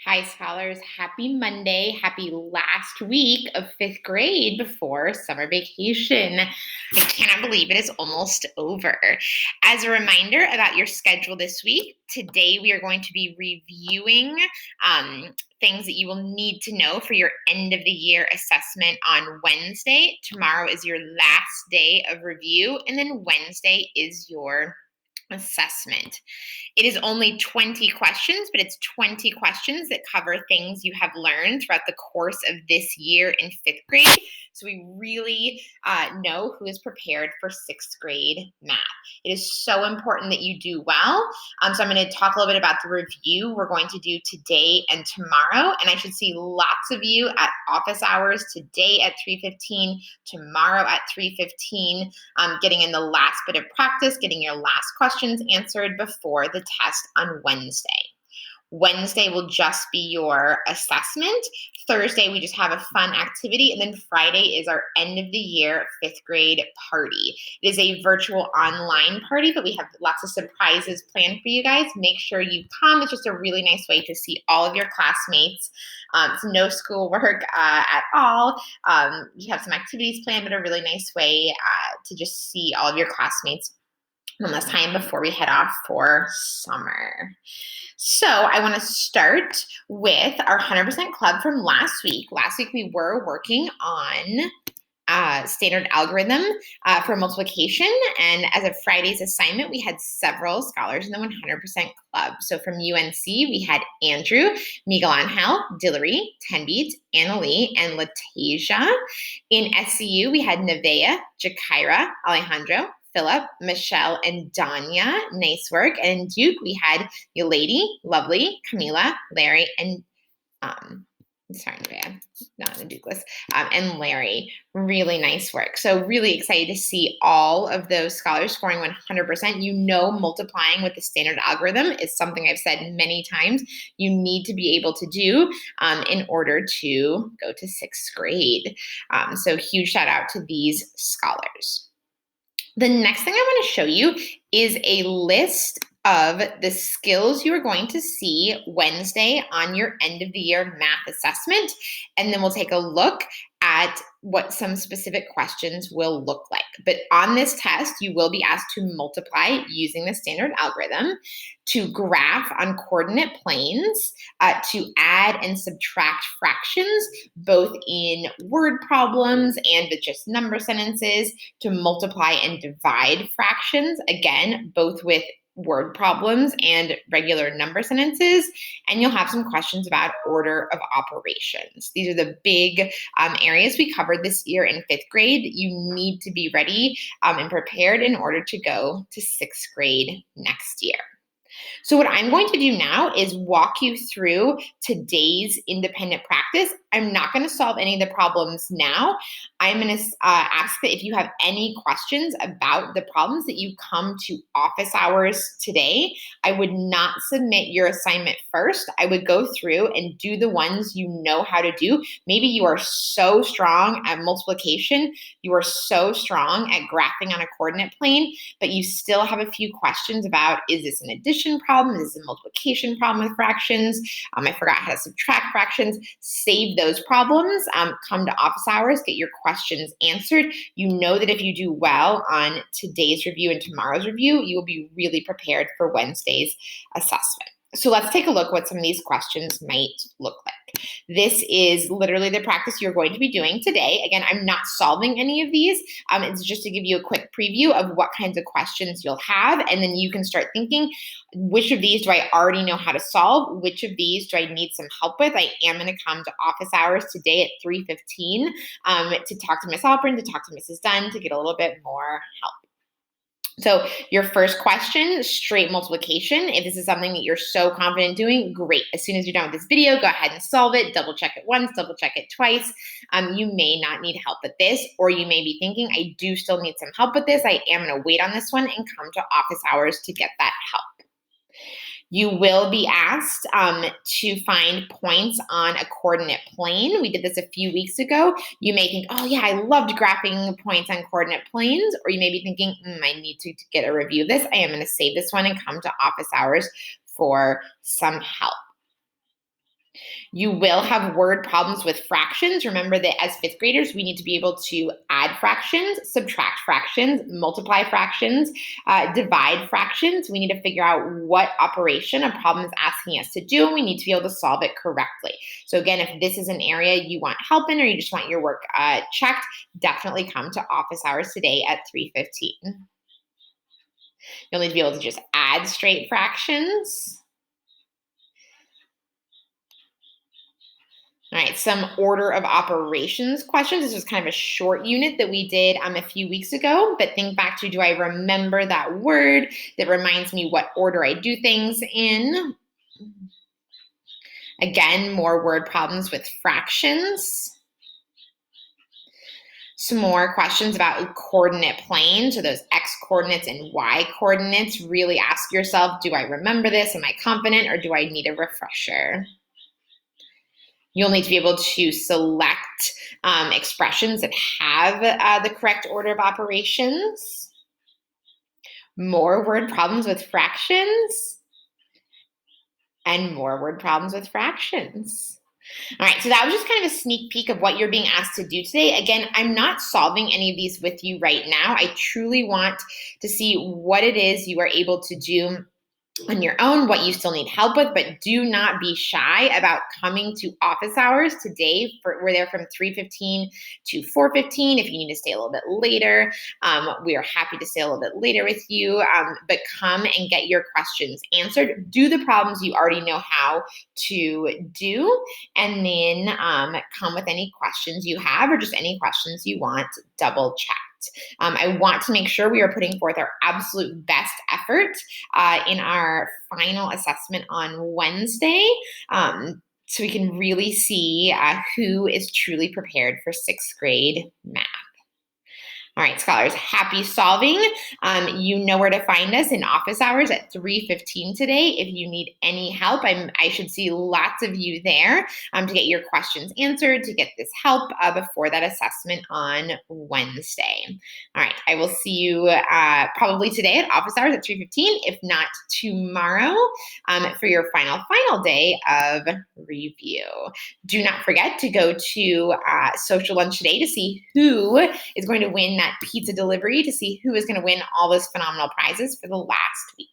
Hi, scholars. Happy Monday. Happy last week of fifth grade before summer vacation. I cannot believe it is almost over. As a reminder about your schedule this week, today we are going to be reviewing things that you will need to know for your end of the year assessment on Wednesday. Tomorrow is your last day of review, and then Wednesday is your assessment. It is only 20 questions, but it's 20 questions that cover things you have learned throughout the course of this year in fifth grade. So we really know who is prepared for sixth grade math. It is so important that you do well. So I'm going to talk a little bit about the review we're going to do today and tomorrow. And I should see lots of you at office hours today at 3:15, tomorrow at 3:15, getting in the last bit of practice, getting your last questions answered before the test on Wednesday. Wednesday will just be your assessment. Thursday, we just have a fun activity. And then Friday is our end of the year fifth grade party. It is a virtual online party, but we have lots of surprises planned for you guys. Make sure you come. It's just a really nice way to see all of your classmates. It's no schoolwork at all. You have some activities planned, but a really nice way to just see all of your classmates one last time before we head off for summer. So I want to start with our 100% club from last week. Last week we were working on standard algorithm for multiplication. And as of Friday's assignment, we had several scholars in the 100% club. So from UNC, we had Andrew, Miguel Angel, Dillery, Tenbeat, Annalie, and Latasia. In SCU, we had Nevea, Jakira, Alejandro, Philip, Michelle, and Danya. Nice work. And in Duke, we had Yolady, Lovely, Camila, Larry, and Nevea, not in the Duke list, and Larry. Really nice work. So really excited to see all of those scholars scoring 100%. You know, multiplying with the standard algorithm is something I've said many times you need to be able to do in order to go to sixth grade. So huge shout out to these scholars. The next thing I want to show you is a list of the skills you are going to see Wednesday on your end of the year math assessment. And then we'll take a look at what some specific questions will look like. But on this test, you will be asked to multiply using the standard algorithm, to graph on coordinate planes, to add and subtract fractions, both in word problems and with just number sentences, to multiply and divide fractions, again, both with word problems and regular number sentences, and you'll have some questions about order of operations. These are the big areas we covered this year in fifth grade that you need to be ready and prepared in order to go to sixth grade next year. So what I'm going to do now is walk you through today's independent practice. I'm not going to solve any of the problems now. I'm going to ask that if you have any questions about the problems that you come to office hours today, I would not submit your assignment first. I would go through and do the ones you know how to do. Maybe you are so strong at multiplication, you are so strong at graphing on a coordinate plane, but you still have a few questions about, is this an addition problem? Is this a multiplication problem with fractions? I forgot how to subtract fractions. Save those problems. Come to office hours, get your questions answered. You know that if you do well on today's review and tomorrow's review, you will be really prepared for Wednesday's assessment. So let's take a look what some of these questions might look like. This is literally the practice you're going to be doing today. Again, I'm not solving any of these. It's just to give you a quick preview of what kinds of questions you'll have, and then you can start thinking, which of these do I already know how to solve? Which of these do I need some help with? I am going to come to office hours today at 3:15 to talk to Miss Alperin, to talk to Mrs. Dunn, to get a little bit more help. So your first question, straight multiplication. If this is something that you're so confident doing, great. As soon as you're done with this video, go ahead and solve it. Double check it once, double check it twice. You may not need help with this, or you may be thinking, I do still need some help with this. I am going to wait on this one and come to office hours to get that help. You will be asked to find points on a coordinate plane. We did this a few weeks ago. You may think, oh yeah, I loved graphing points on coordinate planes. Or you may be thinking, I need to get a review of this. I am going to save this one and come to office hours for some help. You will have word problems with fractions. Remember that as fifth graders, we need to be able to add fractions, subtract fractions, multiply fractions, divide fractions. We need to figure out what operation a problem is asking us to do, and we need to be able to solve it correctly. So again, if this is an area you want help in or you just want your work checked, definitely come to office hours today at 3:15. You'll need to be able to just add straight fractions. All right, some order of operations questions. This was kind of a short unit that we did a few weeks ago, but think back to, do I remember that word that reminds me what order I do things in? Again, more word problems with fractions. Some more questions about coordinate planes, so those x coordinates and y coordinates. Really ask yourself, do I remember this? Am I confident, or do I need a refresher? You'll need to be able to select expressions that have the correct order of operations. More word problems with fractions. And more word problems with fractions. All right, so that was just kind of a sneak peek of what you're being asked to do today. Again, I'm not solving any of these with you right now. I truly want to see what it is you are able to do on your own, what you still need help with, but do not be shy about coming to office hours today. We're there from 3:15 to 4:15. If you need to stay a little bit later, we are happy to stay a little bit later with you, but come and get your questions answered. Do the problems you already know how to do, and then come with any questions you have or just any questions you want double checked. I want to make sure we are putting forth our absolute best effort in our final assessment on Wednesday, so we can really see who is truly prepared for sixth grade math. All right, scholars, happy solving. You know where to find us in office hours at 3:15 today. If you need any help, I should see lots of you there to get your questions answered, to get this help before that assessment on Wednesday. All right, I will see you probably today at office hours at 3:15, if not tomorrow, for your final day of review. Do not forget to go to social lunch today to see who is going to win that pizza delivery, to see who is going to win all those phenomenal prizes for the last week.